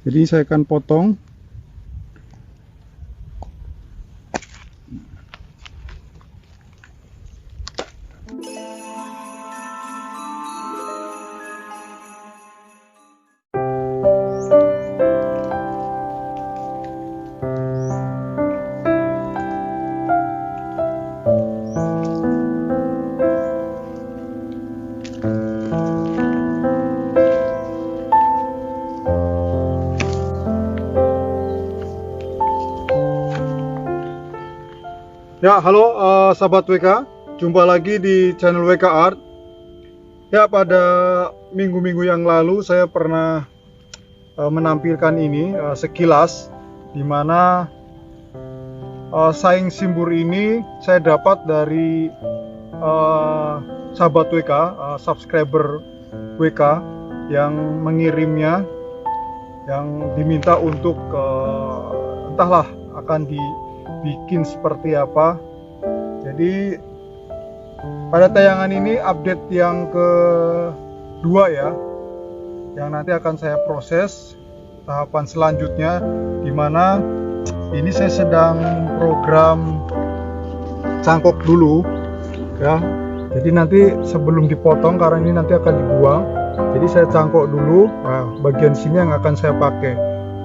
Jadi saya akan potong. Ya, halo sahabat WK, jumpa lagi di channel WK Art. Ya, pada minggu-minggu yang lalu saya pernah menampilkan ini sekilas, dimana saing simbur ini saya dapat dari sahabat WK, subscriber WK yang mengirimnya, yang diminta untuk entahlah akan dibikin seperti apa. Jadi pada tayangan ini update yang kedua ya, yang nanti akan saya proses tahapan selanjutnya, dimana ini saya sedang program cangkok dulu ya. Jadi nanti sebelum dipotong, karena ini nanti akan dibuang, jadi saya cangkok dulu. Nah, bagian sini yang akan saya pakai.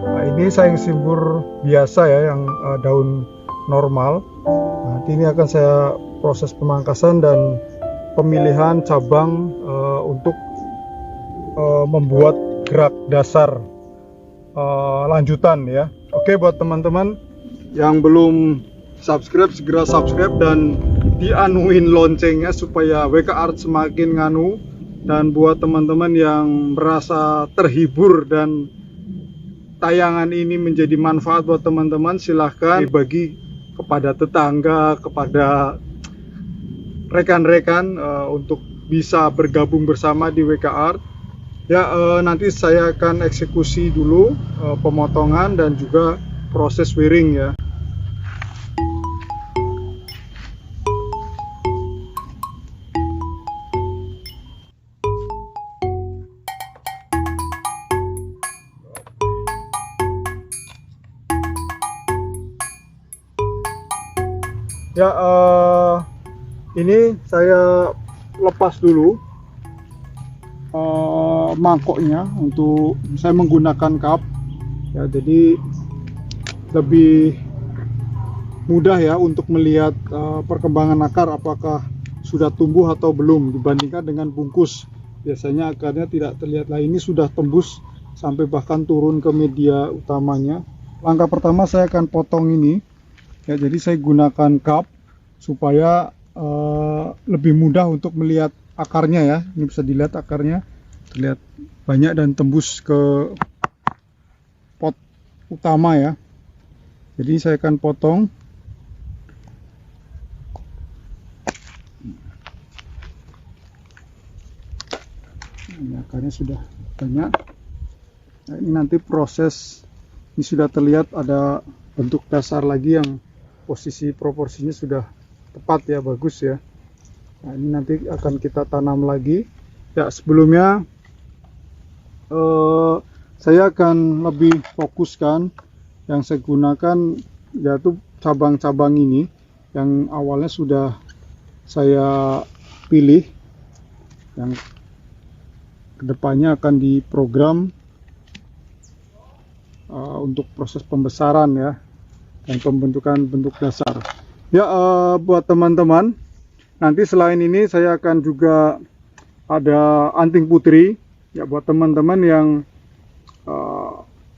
Nah, ini saing simbur biasa ya, yang daun normal. Nanti ini akan saya proses pemangkasan dan pemilihan cabang untuk membuat gerak dasar lanjutan ya. Oke, buat teman-teman yang belum subscribe, segera subscribe dan dianuin loncengnya supaya WK Art semakin nganu. Dan buat teman-teman yang merasa terhibur dan tayangan ini menjadi manfaat buat teman-teman, silahkan dibagi kepada tetangga, kepada rekan-rekan untuk bisa bergabung bersama di WK Art. Ya, nanti saya akan eksekusi dulu pemotongan dan juga proses wiring ya. Ya, ini saya lepas dulu mangkoknya. Untuk saya menggunakan cup ya, jadi lebih mudah ya untuk melihat perkembangan akar, apakah sudah tumbuh atau belum, dibandingkan dengan bungkus. Biasanya akarnya tidak terlihat. Lah, ini sudah tembus sampai bahkan turun ke media utamanya. Langkah pertama saya akan potong ini ya, jadi saya gunakan cup supaya lebih mudah untuk melihat akarnya ya. Ini bisa dilihat akarnya, terlihat banyak dan tembus ke pot utama ya. Jadi saya akan potong. Ini akarnya sudah banyak. Nah, ini nanti proses, ini sudah terlihat ada bentuk dasar lagi yang posisi proporsinya sudah tepat ya, bagus ya. Nah, ini nanti akan kita tanam lagi ya. Sebelumnya saya akan lebih fokuskan yang saya gunakan, yaitu cabang-cabang ini yang awalnya sudah saya pilih, yang kedepannya akan diprogram untuk proses pembesaran ya, dan pembentukan bentuk dasar ya. Buat teman-teman, nanti selain ini saya akan juga ada anting putri ya. Buat teman-teman yang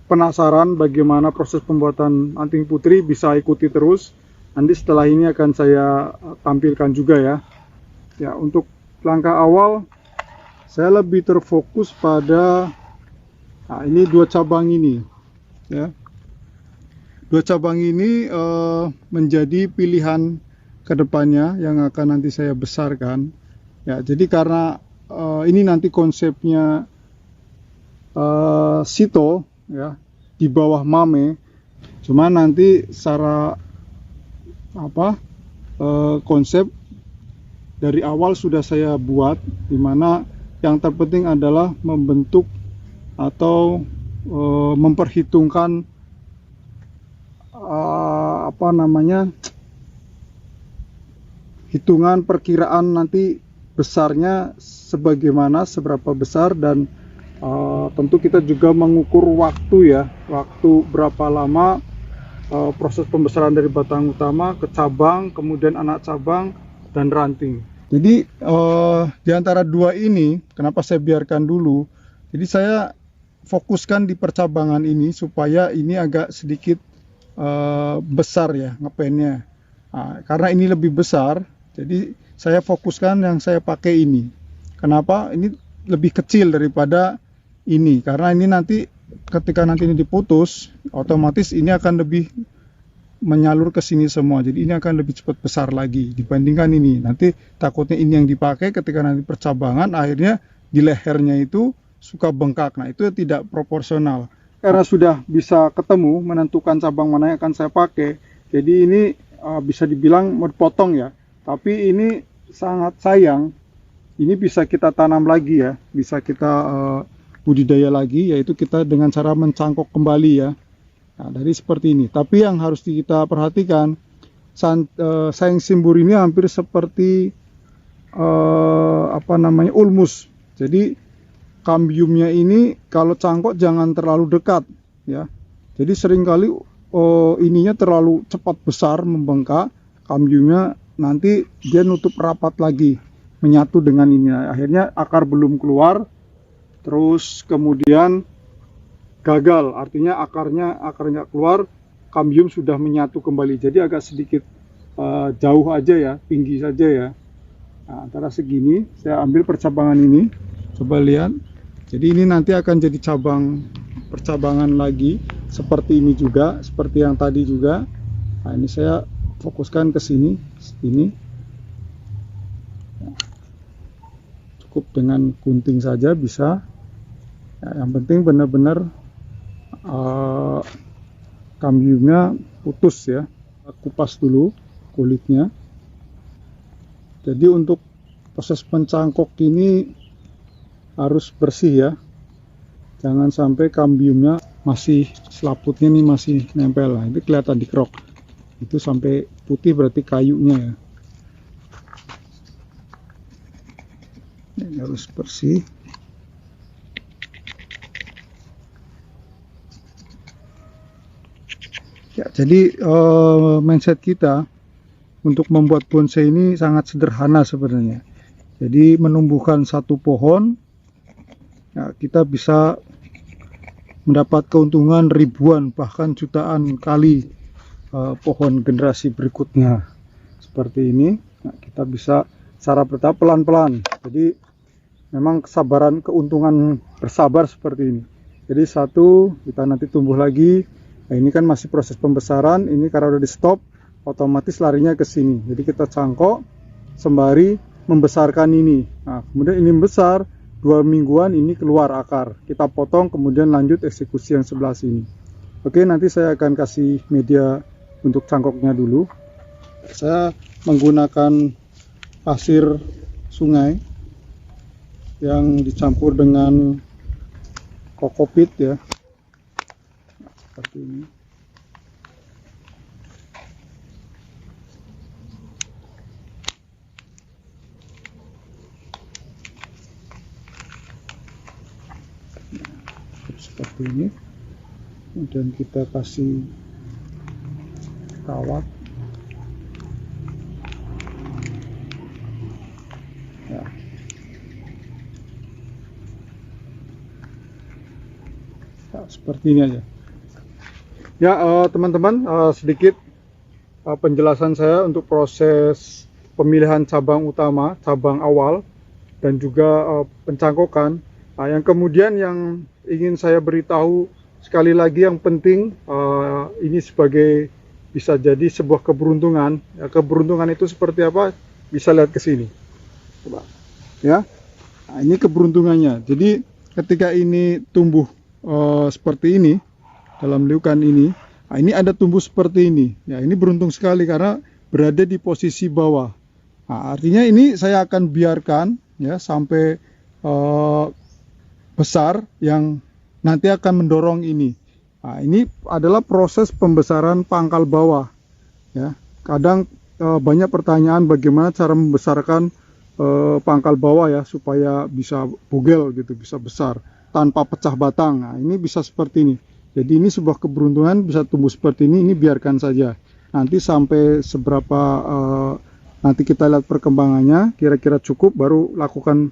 penasaran bagaimana proses pembuatan anting putri, bisa ikuti terus. Nanti setelah ini akan saya tampilkan juga ya. Ya, untuk langkah awal saya lebih terfokus pada ini dua cabang ini ya. Dua cabang ini menjadi pilihan kedepannya yang akan nanti saya besarkan ya. Jadi karena ini nanti konsepnya sito ya, di bawah mame, cuma nanti secara konsep dari awal sudah saya buat, dimana yang terpenting adalah membentuk atau memperhitungkan hitungan perkiraan nanti besarnya sebagaimana, seberapa besar, dan tentu kita juga mengukur waktu ya, waktu berapa lama proses pembesaran dari batang utama ke cabang, kemudian anak cabang dan ranting. Jadi di antara dua ini, kenapa saya biarkan dulu? Jadi saya fokuskan di percabangan ini supaya ini agak sedikit besar ya ngepennya. Nah, karena ini lebih besar, jadi saya fokuskan yang saya pakai ini. Kenapa? Ini lebih kecil daripada ini, karena ini nanti ketika nanti ini diputus, otomatis ini akan lebih menyalur ke sini semua. Jadi ini akan lebih cepat besar lagi dibandingkan ini. Nanti takutnya ini yang dipakai ketika nanti percabangan, akhirnya di lehernya itu suka bengkak. Nah, itu tidak proporsional. Karena sudah bisa ketemu menentukan cabang mana yang akan saya pakai, jadi ini bisa dibilang mau dipotong ya. Tapi ini sangat sayang. Ini bisa kita tanam lagi ya, bisa kita budidaya lagi, yaitu kita dengan cara mencangkok kembali ya. Nah, dari seperti ini. Tapi yang harus kita perhatikan, sayang simbur ini hampir seperti ulmus. Jadi kambiumnya ini kalau cangkok jangan terlalu dekat ya. Jadi seringkali ininya terlalu cepat besar membengkak, kambiumnya nanti dia nutup rapat lagi, menyatu dengan ini. Akhirnya akar belum keluar, terus kemudian gagal, artinya akarnya keluar, kambium sudah menyatu kembali. Jadi agak sedikit jauh aja ya, tinggi saja ya. Nah, antara segini saya ambil percabangan ini, coba lihat. Jadi ini nanti akan jadi percabangan lagi seperti ini juga, seperti yang tadi juga. Nah, ini saya fokuskan ke sini, ini. Cukup dengan gunting saja bisa. Ya, yang penting benar-benar kambiumnya putus ya. Kupas dulu kulitnya. Jadi untuk proses pencangkok ini harus bersih ya. Jangan sampai kambiumnya masih, selaputnya nih masih nempel. Nah, ini kelihatan dikerok. Itu sampai putih berarti kayunya ya. Ini harus bersih. Ya, jadi mindset kita untuk membuat bonsai ini sangat sederhana sebenarnya. Jadi menumbuhkan satu pohon, ya, kita bisa mendapat keuntungan ribuan bahkan jutaan kali pohon generasi berikutnya seperti ini. Nah, kita bisa secara bertahap pelan-pelan. Jadi memang kesabaran, keuntungan bersabar seperti ini. Jadi satu, kita nanti tumbuh lagi. Nah, ini kan masih proses pembesaran. Ini karena udah di stop, otomatis larinya ke sini. Jadi kita cangkok sembari membesarkan ini. Nah, kemudian ini besar, 2 mingguan ini keluar akar. Kita potong, kemudian lanjut eksekusi yang sebelah sini. Oke, nanti saya akan kasih media untuk cangkoknya dulu. Saya menggunakan pasir sungai yang dicampur dengan kokopit ya. Seperti ini. Seperti ini. Kemudian kita kasih kawat. Ya. Ya, seperti ini aja. Ya, teman-teman, sedikit penjelasan saya untuk proses pemilihan cabang utama, cabang awal, dan juga pencangkokan. Nah, yang kemudian yang ingin saya beritahu sekali lagi, yang penting ini sebagai bisa jadi sebuah keberuntungan. Ya, keberuntungan itu seperti apa? Bisa lihat ke sini. Coba. Ya. Nah, ini keberuntungannya. Jadi ketika ini tumbuh seperti ini dalam liukan ini, nah ini ada tumbuh seperti ini. Ya, ini beruntung sekali karena berada di posisi bawah. Nah, artinya ini saya akan biarkan ya sampai besar yang nanti akan mendorong ini. Nah, ini adalah proses pembesaran pangkal bawah ya. Kadang banyak pertanyaan bagaimana cara membesarkan pangkal bawah ya supaya bisa bugel gitu, bisa besar tanpa pecah batang. Nah, ini bisa seperti ini. Jadi ini sebuah keberuntungan bisa tumbuh seperti ini biarkan saja. Nanti sampai seberapa nanti kita lihat perkembangannya, kira-kira cukup baru lakukan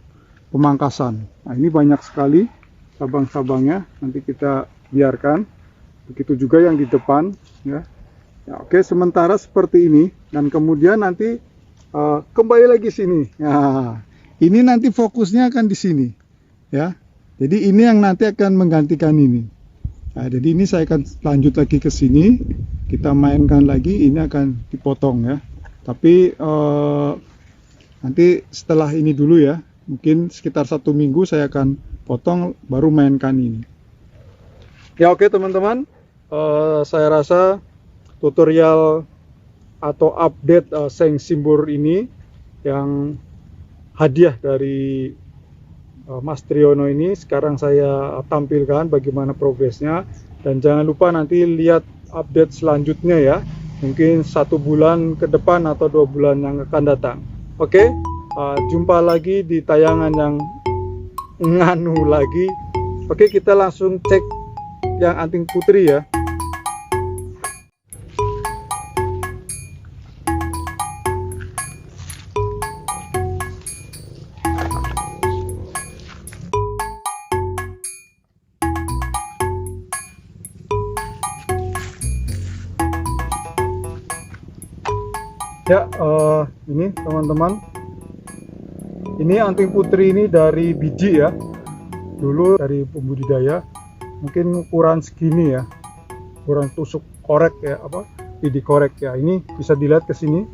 pemangkasan. Nah, ini banyak sekali cabang-cabangnya, nanti kita biarkan. Begitu juga yang di depan ya. Ya, oke, sementara seperti ini dan kemudian nanti kembali lagi sini. Nah, ini nanti fokusnya akan di sini ya. Jadi ini yang nanti akan menggantikan ini. Nah, jadi ini saya akan lanjut lagi ke sini, kita mainkan lagi, ini akan dipotong ya. Tapi nanti setelah ini dulu ya, mungkin sekitar 1 minggu saya akan potong baru mainkan ini. Ya oke teman-teman, saya rasa tutorial atau update Seng Simbur ini yang hadiah dari Mas Triyono ini sekarang saya tampilkan bagaimana progresnya, dan jangan lupa nanti lihat update selanjutnya ya, mungkin 1 bulan ke depan atau 2 bulan yang akan datang. Oke, jumpa lagi di tayangan yang nganu lagi. Oke, kita langsung cek yang anting putri ya. Ya, ini teman-teman, ini anting putri ini dari biji ya, dulu dari pembudidaya, mungkin ukuran segini ya, ukuran tusuk korek ya, apa biji korek ya. Ini bisa dilihat ke sini.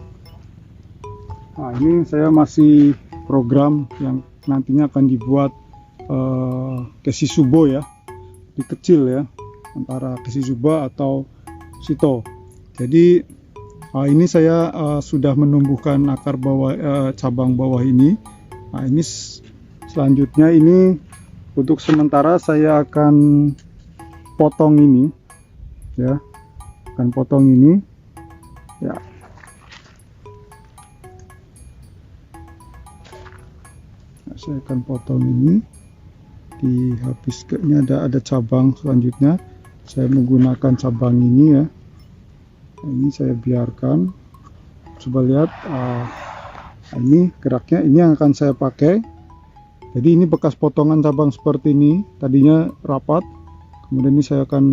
Nah, ini saya masih program yang nantinya akan dibuat Kesisubo ya, di kecil ya, antara Kesisubo atau Sito. Jadi ini saya sudah menumbuhkan akar bawah, cabang bawah ini. Nah, ini selanjutnya ini untuk sementara saya akan potong ini, ya, akan potong ini, ya. Nah, saya akan potong ini, di habis ini ada cabang selanjutnya. Saya menggunakan cabang ini ya. Ini saya biarkan, coba lihat, ini geraknya, ini yang akan saya pakai. Jadi ini bekas potongan cabang seperti ini, tadinya rapat, kemudian ini saya akan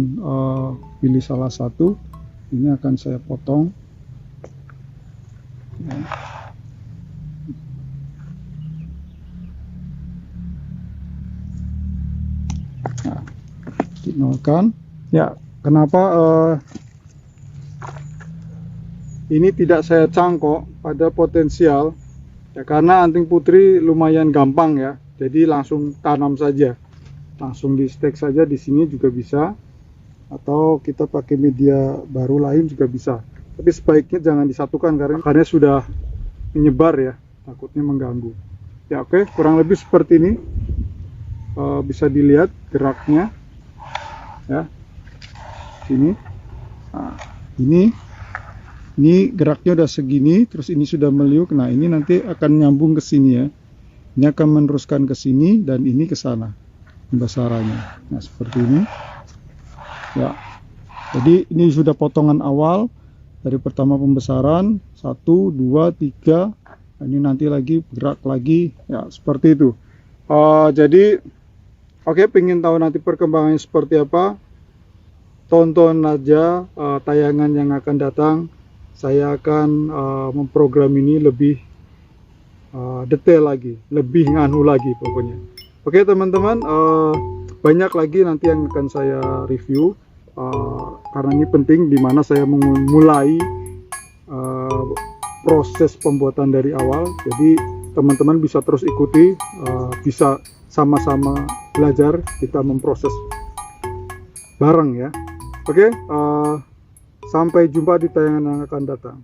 pilih salah satu, ini akan saya potong ya. Nah, dinolkan ya. Kenapa ini tidak saya cangkok pada potensial ya, karena anting putri lumayan gampang ya, jadi langsung tanam saja, langsung di stek saja, di sini juga bisa, atau kita pakai media baru lain juga bisa, tapi sebaiknya jangan disatukan karena sudah menyebar ya, takutnya mengganggu ya. Oke, kurang lebih seperti ini, bisa dilihat geraknya ya, sini. Nah, ini geraknya udah segini, terus ini sudah meliuk. Nah, ini nanti akan nyambung ke sini ya. Ini akan meneruskan ke sini dan ini ke sana pembesarannya. Nah, seperti ini. Ya. Jadi ini sudah potongan awal dari pertama pembesaran 1, 2, 3. Nah, ini nanti lagi gerak lagi ya, seperti itu. Jadi oke, pengen tahu nanti perkembangannya seperti apa? Tonton aja tayangan yang akan datang. Saya akan memprogram ini lebih detail lagi, lebih nganu lagi pokoknya. Oke teman-teman, banyak lagi nanti yang akan saya review, karena ini penting, dimana saya memulai proses pembuatan dari awal. Jadi teman-teman bisa terus ikuti, bisa sama-sama belajar, kita memproses bareng ya. Oke, sampai jumpa di tayangan yang akan datang.